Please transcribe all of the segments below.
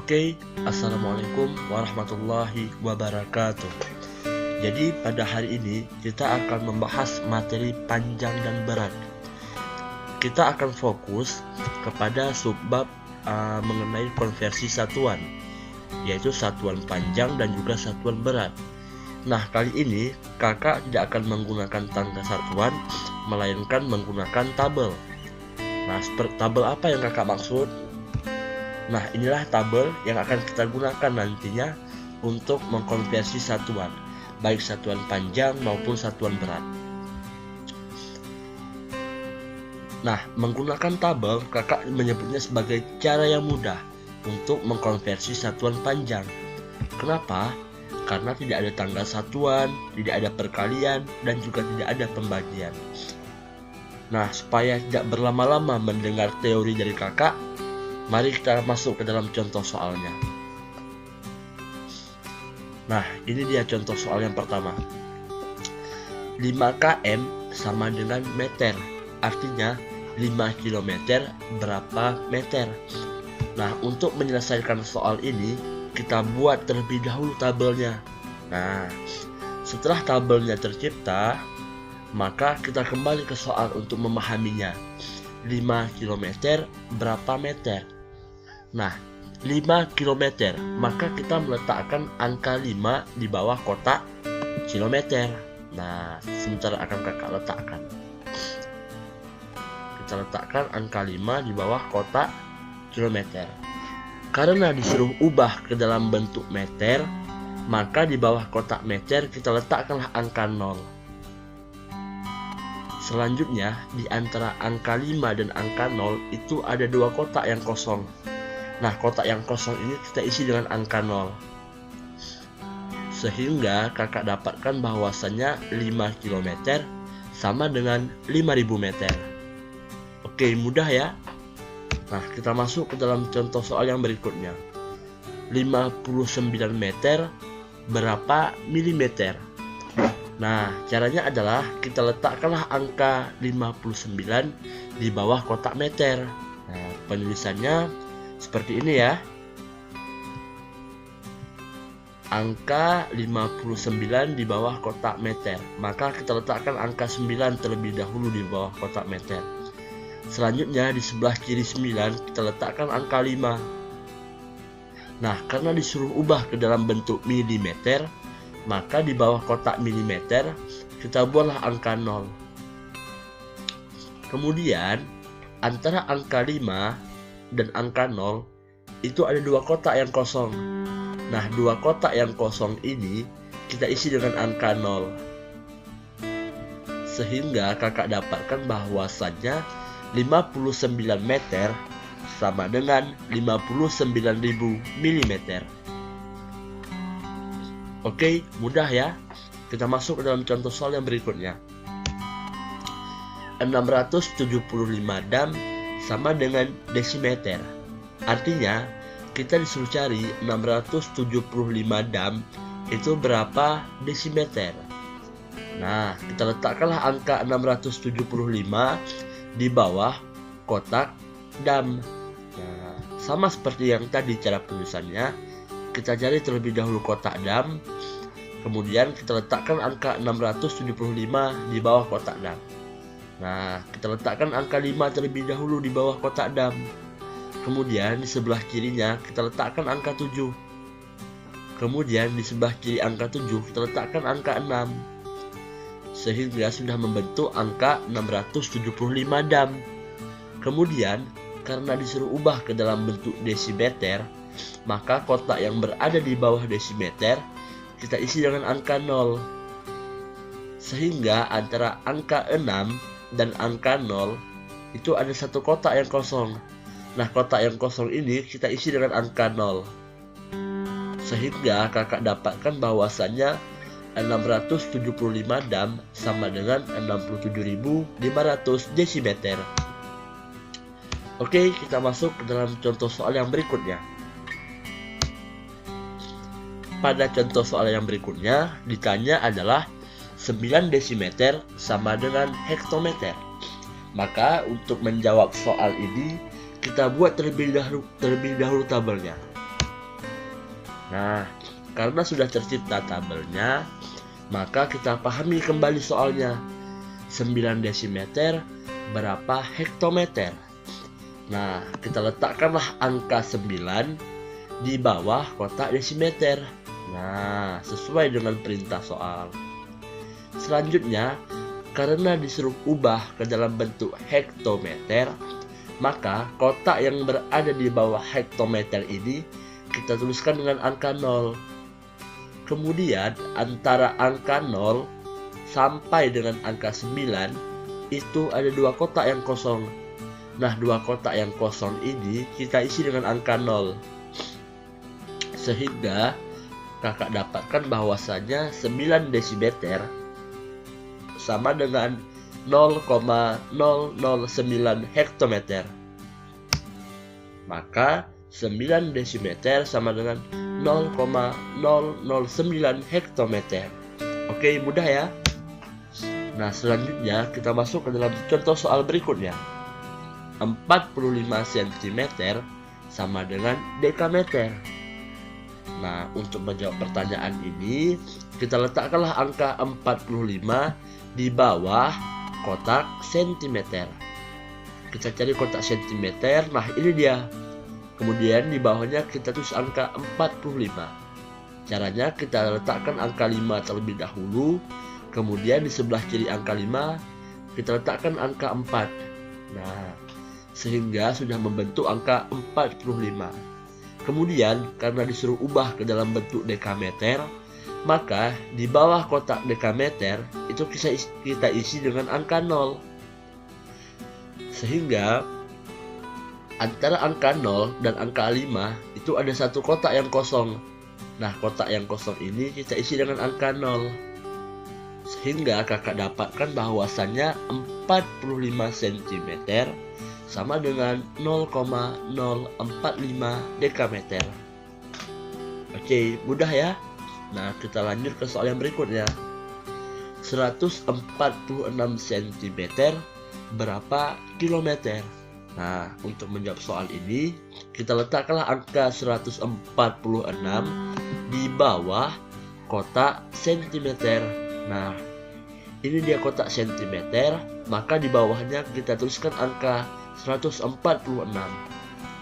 Oke, Assalamualaikum warahmatullahi wabarakatuh. Jadi pada hari ini kita akan membahas materi panjang dan berat. Kita akan fokus kepada subbab mengenai konversi satuan, yaitu satuan panjang dan juga satuan berat. Nah, kali ini kakak tidak akan menggunakan tangga satuan, melainkan menggunakan tabel. Nah, tabel apa yang kakak maksud? Nah, inilah tabel yang akan kita gunakan nantinya untuk mengkonversi satuan, baik satuan panjang maupun satuan berat. Nah, menggunakan tabel kakak menyebutnya sebagai cara yang mudah untuk mengkonversi satuan panjang. Kenapa? Karena tidak ada tanggal satuan, tidak ada perkalian, dan juga tidak ada pembagian. Nah, supaya tidak berlama-lama mendengar teori dari kakak, mari kita masuk ke dalam contoh soalnya. Nah, ini dia contoh soal yang pertama. 5 km sama dengan meter. Artinya 5 km berapa meter. Nah, untuk menyelesaikan soal ini, kita buat terlebih dahulu tabelnya. Nah, setelah tabelnya tercipta, maka kita kembali ke soal untuk memahaminya. 5 km berapa meter? Nah, 5 km, maka kita meletakkan angka 5 di bawah kotak kilometer. Nah, sebentar akan kakak letakkan. Kita letakkan angka 5 di bawah kotak kilometer. Karena disuruh ubah ke dalam bentuk meter, maka di bawah kotak meter kita letakkanlah angka 0. Selanjutnya, di antara angka 5 dan angka 0 itu ada 2 kotak yang kosong. Nah, kotak yang kosong ini kita isi dengan angka 0. Sehingga kakak dapatkan bahwasannya 5 km sama dengan 5000 meter. Oke, mudah ya. Nah, kita masuk ke dalam contoh soal yang berikutnya. 59 meter berapa milimeter? Nah, caranya adalah kita letakkanlah angka 59 di bawah kotak meter. Nah, penulisannya seperti ini ya. Angka 59 di bawah kotak meter. Maka kita letakkan angka 9 terlebih dahulu di bawah kotak meter. Selanjutnya di sebelah kiri 9 kita letakkan angka 5. Nah, karena disuruh ubah ke dalam bentuk milimeter, maka di bawah kotak milimeter kita buatlah angka 0. Kemudian antara angka 5 dan angka 0 itu ada 2 kotak yang kosong. Nah, 2 kotak yang kosong ini kita isi dengan angka 0. Sehingga kakak dapatkan bahwasannya 59 meter sama dengan 59.000 mm. Oke, mudah ya. Kita masuk ke dalam contoh soal yang berikutnya. 675 dam sama dengan desimeter. Artinya, kita disuruh cari 675 dam itu berapa desimeter. Nah, kita letakkanlah angka 675 di bawah kotak dam. Nah, sama seperti yang tadi cara penulisannya, kita cari terlebih dahulu kotak dam, kemudian kita letakkan angka 675 di bawah kotak dam. Nah, kita letakkan angka 5 terlebih dahulu di bawah kotak dam. Kemudian di sebelah kirinya kita letakkan angka 7. Kemudian di sebelah kiri angka 7 kita letakkan angka 6. Sehingga sudah membentuk angka 675 dam. Kemudian karena disuruh ubah ke dalam bentuk desimeter, maka kotak yang berada di bawah desimeter kita isi dengan angka 0. Sehingga antara angka 6 dan angka 0 itu ada 1 kotak yang kosong. Nah, kotak yang kosong ini kita isi dengan angka 0. Sehingga kakak dapatkan bahwasannya 675 dam sama dengan 67.500 desimeter. Oke, kita masuk ke dalam contoh soal yang berikutnya. Pada contoh soal yang berikutnya ditanya adalah 9 desimeter sama dengan hektometer. Maka untuk menjawab soal ini kita buat terlebih dahulu tabelnya. Nah, karena sudah tercipta tabelnya, maka kita pahami kembali soalnya. 9 desimeter berapa hektometer? Nah, kita letakkanlah angka 9 di bawah kotak desimeter. Nah, sesuai dengan perintah soal. Selanjutnya, karena disuruh ubah ke dalam bentuk hektometer, maka kotak yang berada di bawah hektometer ini kita tuliskan dengan angka 0. Kemudian antara angka 0 sampai dengan angka 9 itu ada 2 kotak yang kosong. Nah, 2 kotak yang kosong ini kita isi dengan angka 0. Sehingga kakak dapatkan bahwasanya 9 desimeter sama dengan 0,009 hektometer. Maka 9 desimeter sama dengan 0,009 hektometer. Oke, mudah ya. Nah, selanjutnya kita masuk ke dalam contoh soal berikutnya. 45 cm sama dengan dekameter. Nah, untuk menjawab pertanyaan ini, kita letakkanlah angka 45 di bawah kotak sentimeter. Kita cari kotak sentimeter, nah ini dia. Kemudian di bawahnya kita tulis angka 45. Caranya kita letakkan angka 5 terlebih dahulu. Kemudian di sebelah kiri angka 5 kita letakkan angka 4. Nah, sehingga sudah membentuk angka 45. Kemudian karena disuruh ubah ke dalam bentuk dekameter, maka di bawah kotak dekameter itu kita isi dengan angka 0. Sehingga antara angka 0 dan angka 5 itu ada 1 kotak yang kosong. Nah, kotak yang kosong ini kita isi dengan angka 0. Sehingga kakak dapatkan bahwasannya 45 cm sama dengan 0,045 dekameter. Oke, mudah ya. Nah, kita lanjut ke soal yang berikutnya. 146 cm berapa kilometer? Nah, untuk menjawab soal ini, kita letakkanlah angka 146 di bawah kotak sentimeter. Nah, ini dia kotak sentimeter, maka di bawahnya kita tuliskan angka 146.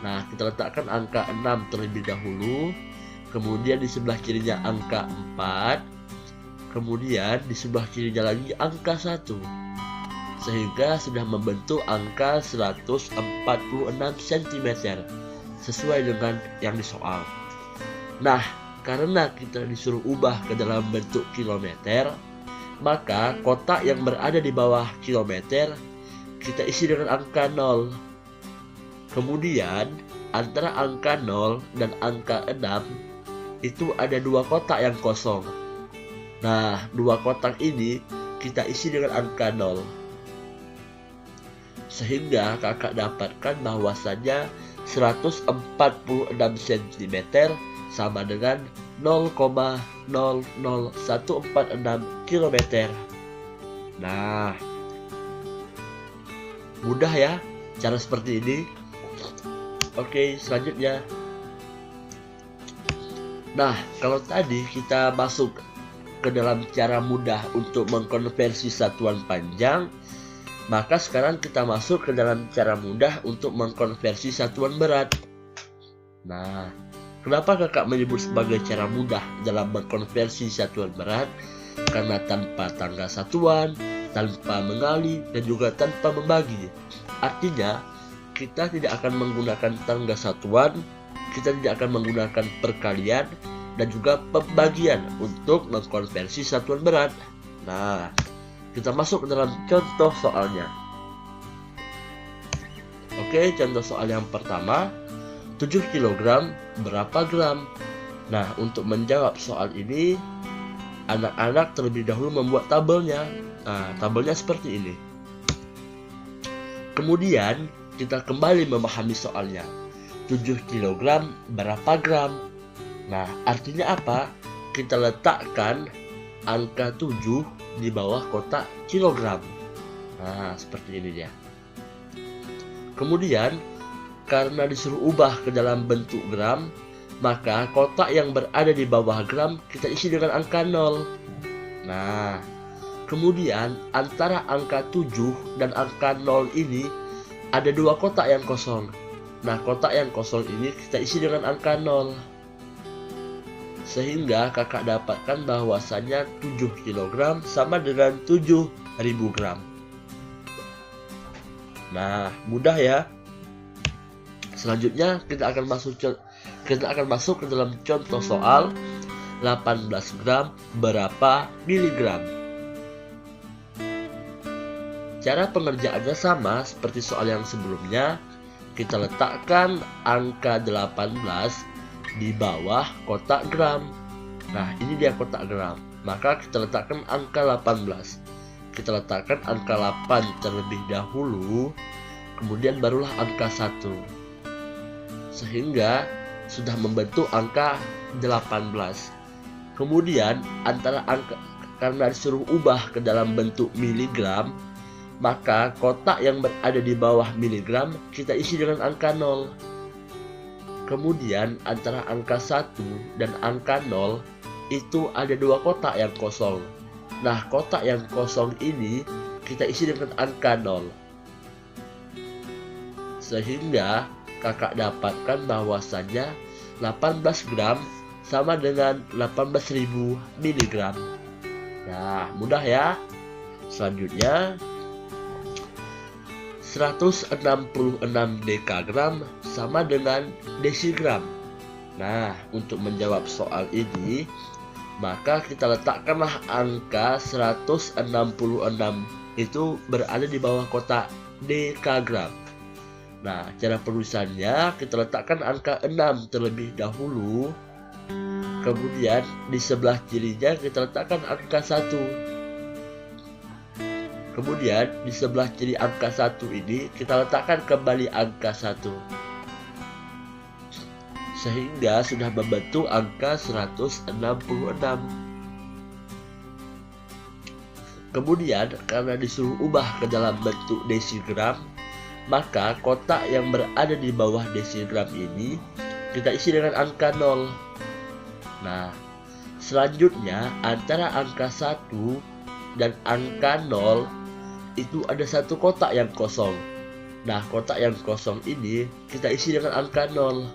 Nah, kita letakkan angka 6 terlebih dahulu, kemudian di sebelah kirinya angka 4, kemudian di sebelah kirinya lagi angka 1. Sehingga sudah membentuk angka 146 cm sesuai dengan yang disoal. Nah, karena kita disuruh ubah ke dalam bentuk kilometer, maka kotak yang berada di bawah kilometer kita isi dengan angka 0. Kemudian antara angka 0 dan angka 6 itu ada 2 kotak yang kosong. Nah, 2 kotak ini kita isi dengan angka 0. Sehingga kakak dapatkan bahwasannya 146 cm sama dengan 0,00146 km. Nah, mudah ya cara seperti ini. Oke, selanjutnya. Nah, kalau tadi kita masuk ke dalam cara mudah untuk mengkonversi satuan panjang, maka sekarang kita masuk ke dalam cara mudah untuk mengkonversi satuan berat. Nah, kenapa kakak menyebut sebagai cara mudah dalam mengkonversi satuan berat? Karena tanpa tangga satuan, tanpa mengali, dan juga tanpa membagi. Artinya, kita tidak akan menggunakan tangga satuan, kita tidak akan menggunakan perkalian, dan juga pembagian untuk mengkonversi satuan berat. Nah, kita masuk ke dalam contoh soalnya. Oke, contoh soal yang pertama, 7 kg berapa gram? Nah, untuk menjawab soal ini, anak-anak terlebih dahulu membuat tabelnya. Nah, tabelnya seperti ini. Kemudian, kita kembali memahami soalnya. 7 kg berapa gram? Nah, artinya apa? Kita letakkan angka 7 di bawah kotak kilogram. Nah, seperti ini dia. Kemudian, karena disuruh ubah ke dalam bentuk gram, maka kotak yang berada di bawah gram kita isi dengan angka 0. Nah, kemudian antara angka 7 dan angka 0 ini ada dua kotak yang kosong. Nah, kotak yang kosong ini kita isi dengan angka 0. Sehingga kakak dapatkan bahwasannya 7 kg sama dengan 7.000 gram. Nah, mudah ya. Selanjutnya kita akan masuk ke dalam contoh soal 18 gram berapa miligram. Cara pengerjaannya sama seperti soal yang sebelumnya. Kita letakkan angka 18 di bawah kotak gram. Nah, ini dia kotak gram. Maka kita letakkan angka 18. Kita letakkan angka 8 terlebih dahulu, kemudian barulah angka 1. Sehingga sudah membentuk angka 18. Kemudian antara angka, karena disuruh ubah ke dalam bentuk miligram, maka kotak yang berada di bawah miligram kita isi dengan angka 0. Kemudian antara angka 1 dan angka 0 itu ada dua kotak yang kosong. Nah, kotak yang kosong ini kita isi dengan angka 0. Sehingga kakak dapatkan bahwasannya 18 gram sama dengan 18.000 miligram. Nah, mudah ya. Selanjutnya 166 dekagram sama dengan desigram. Nah, untuk menjawab soal ini, maka kita letakkanlah angka 166 itu berada di bawah kotak dekagram. Nah, cara penulisannya kita letakkan angka 6 terlebih dahulu. Kemudian di sebelah kirinya kita letakkan angka 1. Kemudian di sebelah kiri angka 1 ini kita letakkan kembali angka 1. Sehingga sudah membentuk angka 166. Kemudian karena disuruh ubah ke dalam bentuk desigram, maka kotak yang berada di bawah desigram ini kita isi dengan angka 0. Nah, selanjutnya antara angka 1 dan angka 0 itu ada satu kotak yang kosong. Nah, kotak yang kosong ini kita isi dengan angka 0.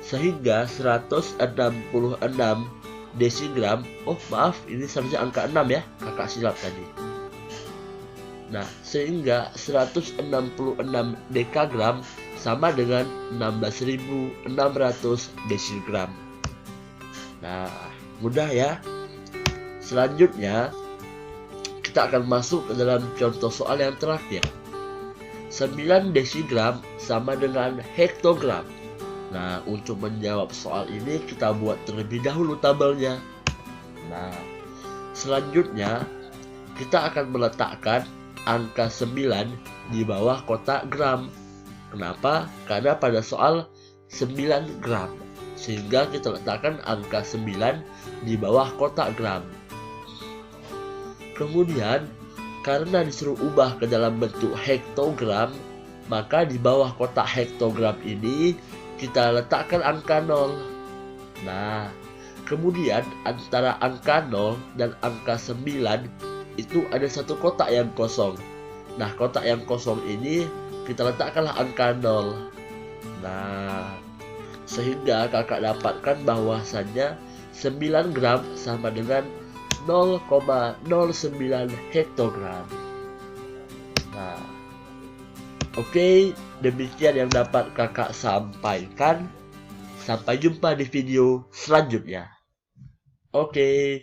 Sehingga 166 desigram, oh maaf, ini seharusnya angka 6 ya, kakak silap tadi. Nah, sehingga 166 dekagram sama dengan 16.600 desigram. Nah, mudah ya. Selanjutnya kita akan masuk ke dalam contoh soal yang terakhir. 9 desigram sama dengan hektogram. Nah, untuk menjawab soal ini kita buat terlebih dahulu tabelnya. Nah, selanjutnya kita akan meletakkan angka 9 di bawah kotak gram. Kenapa? Karena pada soal 9 gram. Sehingga kita letakkan angka 9 di bawah kotak gram. Kemudian karena disuruh ubah ke dalam bentuk hektogram, maka di bawah kotak hektogram ini kita letakkan angka 0. Nah, kemudian antara angka 0 dan angka 9 itu ada satu kotak yang kosong. Nah, kotak yang kosong ini kita letakkanlah angka 0. Nah, sehingga kakak dapatkan bahwasannya 9 gram sama dengan 0,09 hektogram. Nah, oke, demikian yang dapat kakak sampaikan. Sampai jumpa di video selanjutnya. Oke.